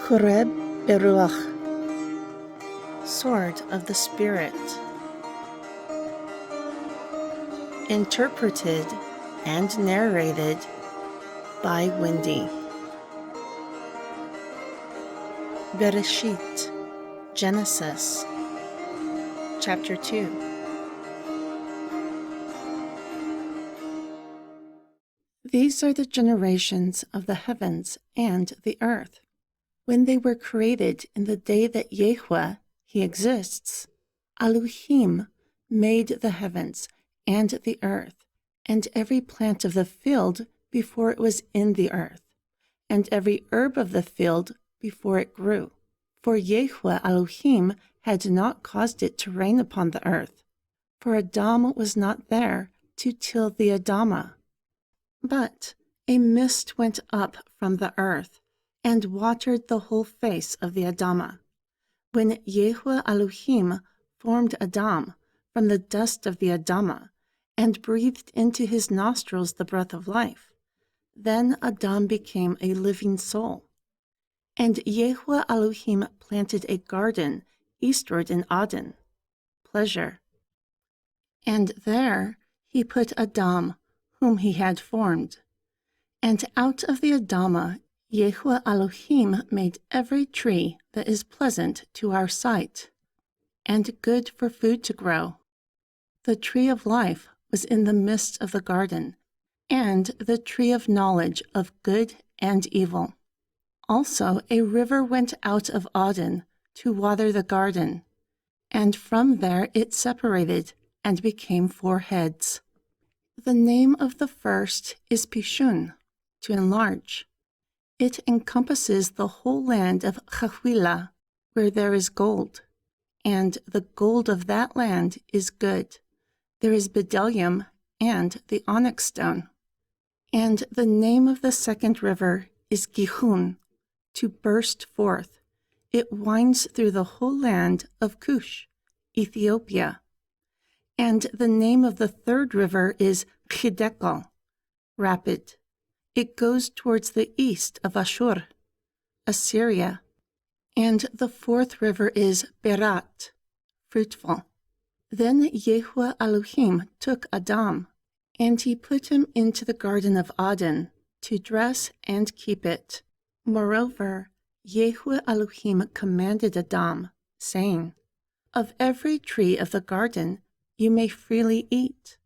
Choreb Beruach, Sword of the Spirit. Interpreted and narrated by Wendy. Bereshit, Genesis, Chapter 2. These are the generations of the heavens and the earth, when they were created in the day that Yahweh, he exists. Elohim made the heavens and the earth, and every plant of the field before it was in the earth, and every herb of the field before it grew. For Yahweh Elohim had not caused it to rain upon the earth, for Adam was not there to till the Adamah. But a mist went up from the earth, and watered the whole face of the Adamah. When Yahweh Elohim formed Adam from the dust of the Adamah, and breathed into his nostrils the breath of life, then Adam became a living soul. And Yahweh Elohim planted a garden eastward in Aden, pleasure. And there he put Adam, whom he had formed. And out of the Adamah Yahweh Elohim made every tree that is pleasant to our sight, and good for food to grow. The tree of life was in the midst of the garden, and the tree of knowledge of good and evil. Also a river went out of Aden to water the garden, and from there it separated and became 4 heads. The name of the first is Pishun, to enlarge. It encompasses the whole land of Havilah, where there is gold, and the gold of that land is good. There is bdellium and the onyx stone. And the name of the second river is Gihon, to burst forth. It winds through the whole land of Cush, Ethiopia. And the name of the third river is Hiddekel, rapid. It goes towards the east of Ashur, Assyria. And the fourth river is Berat, fruitful. Then Yahweh Elohim took Adam, and he put him into the garden of Aden to dress and keep it. Moreover, Yahweh Elohim commanded Adam, saying, "Of every tree of the garden you may freely eat.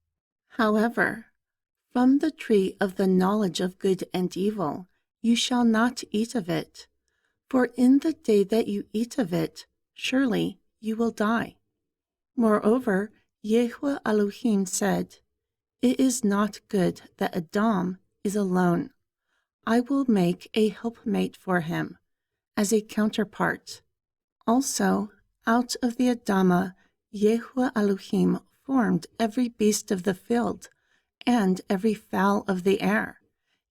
However, from the tree of the knowledge of good and evil you shall not eat of it, for in the day that you eat of it, surely you will die." Moreover, Yahweh Elohim said, "It is not good that Adam is alone. I will make a helpmate for him, as a counterpart." Also, out of the Adamah, Yahweh Elohim formed every beast of the field, and every fowl of the air,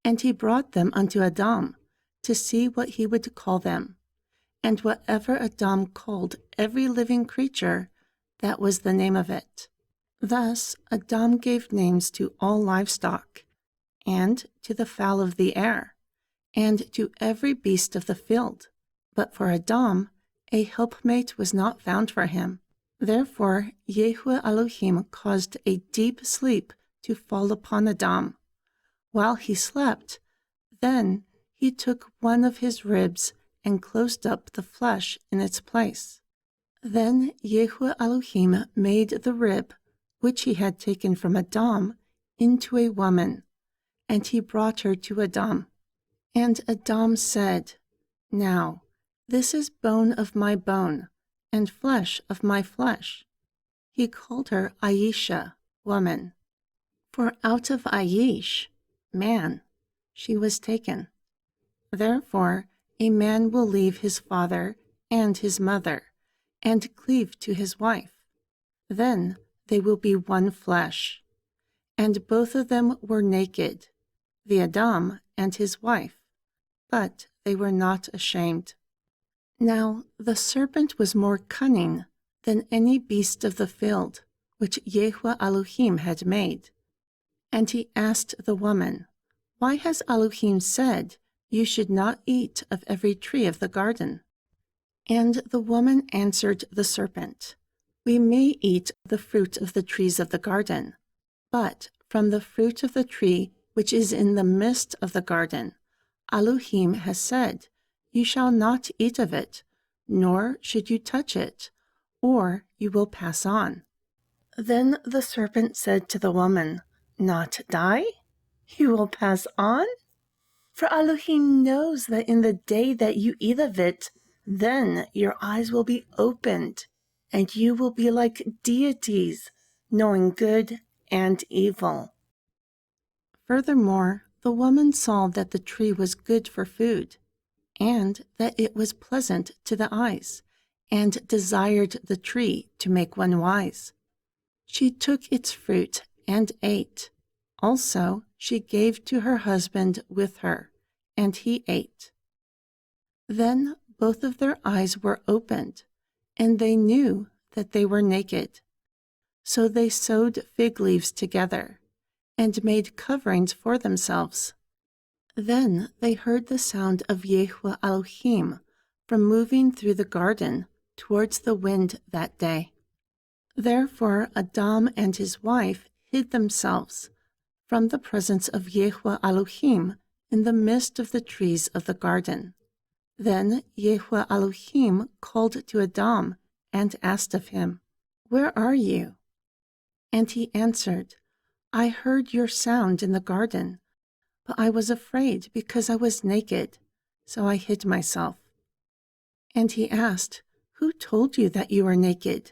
and he brought them unto Adam, to see what he would call them. And whatever Adam called every living creature, that was the name of it. Thus Adam gave names to all livestock, and to the fowl of the air, and to every beast of the field. But for Adam a helpmate was not found for him. Therefore Yahweh Elohim caused a deep sleep to fall upon Adam. While he slept, then he took one of his ribs and closed up the flesh in its place. Then Yahweh Elohim made the rib, which he had taken from Adam, into a woman, and he brought her to Adam. And Adam said, "Now, this is bone of my bone, and flesh of my flesh." He called her Aisha, woman. For out of Aish, man, she was taken. Therefore a man will leave his father and his mother, and cleave to his wife. Then they will be one flesh. And both of them were naked, the Adam and his wife, but they were not ashamed. Now the serpent was more cunning than any beast of the field, which Yahweh Elohim had made. And he asked the woman, "Why has Elohim said, You should not eat of every tree of the garden." And the woman answered the serpent, "We may eat the fruit of the trees of the garden, but from the fruit of the tree which is in the midst of the garden, Elohim has said, You shall not eat of it, nor should you touch it, or you will pass on." Then the serpent said to the woman, "Not die? You will pass on? For Elohim knows that in the day that you eat of it, then your eyes will be opened, and you will be like deities, knowing good and evil." Furthermore, the woman saw that the tree was good for food, and that it was pleasant to the eyes, and desired the tree to make one wise. She took its fruit and ate. Also, she gave to her husband with her, and he ate. Then both of their eyes were opened, and they knew that they were naked. So they sewed fig leaves together, and made coverings for themselves. Then they heard the sound of Yahweh Elohim from moving through the garden towards the wind that day. Therefore Adam and his wife hid themselves from the presence of Yahweh Elohim in the midst of the trees of the garden. Then Yahweh Elohim called to Adam and asked of him, "Where are you?" And he answered, "I heard your sound in the garden, but I was afraid because I was naked, so I hid myself." And he asked, "Who told you that you were naked?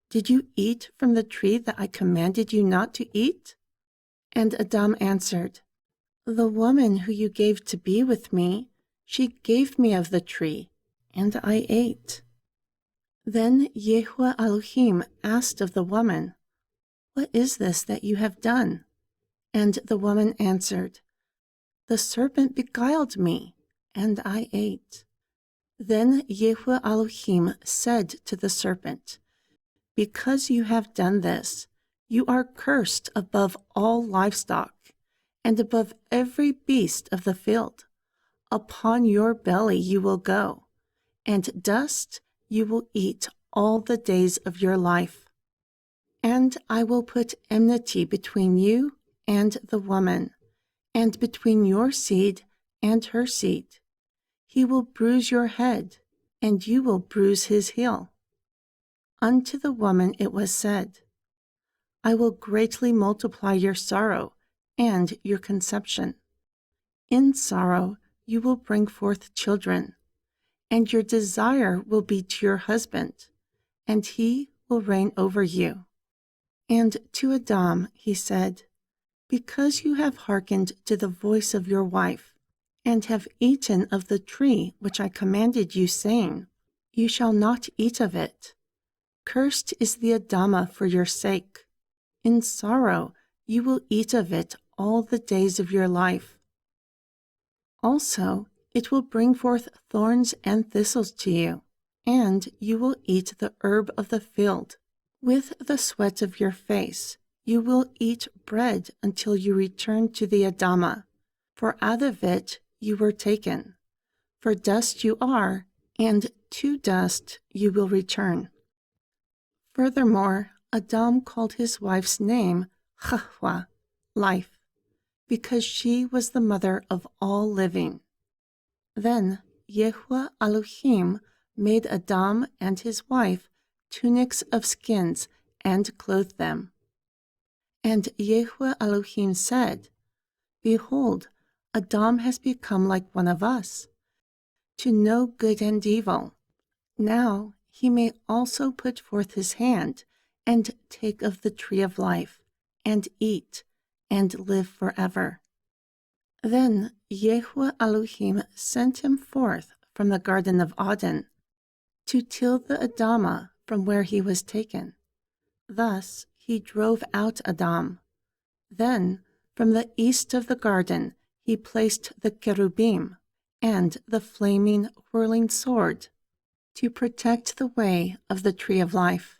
Did you eat from the tree that I commanded you not to eat?" And Adam answered, "The woman who you gave to be with me, she gave me of the tree, and I ate." Then Yahweh Elohim asked of the woman, "What is this that you have done?" And the woman answered, "The serpent beguiled me, and I ate." Then Yahweh Elohim said to the serpent, "Because you have done this, you are cursed above all livestock, and above every beast of the field. Upon your belly you will go, and dust you will eat all the days of your life. And I will put enmity between you and the woman, and between your seed and her seed. He will bruise your head, and you will bruise his heel." Unto the woman it was said, "I will greatly multiply your sorrow and your conception. In sorrow you will bring forth children, and your desire will be to your husband, and he will reign over you." And to Adam he said, "Because you have hearkened to the voice of your wife, and have eaten of the tree which I commanded you, saying, You shall not eat of it. Cursed is the Adamah for your sake. In sorrow you will eat of it all the days of your life. Also it will bring forth thorns and thistles to you, and you will eat the herb of the field. With the sweat of your face you will eat bread until you return to the Adamah, for out of it you were taken. For dust you are, and to dust you will return." Furthermore, Adam called his wife's name Chahwa, life, because she was the mother of all living. Then Yahweh Elohim made Adam and his wife tunics of skins and clothed them. And Yahweh Elohim said, "Behold, Adam has become like one of us, to know good and evil. Now he may also put forth his hand and take of the tree of life, and eat, and live forever." Then Yahweh Elohim sent him forth from the garden of Eden to till the Adamah from where he was taken. Thus he drove out Adam. Then from the east of the garden he placed the cherubim and the flaming, whirling sword to protect the way of the tree of life.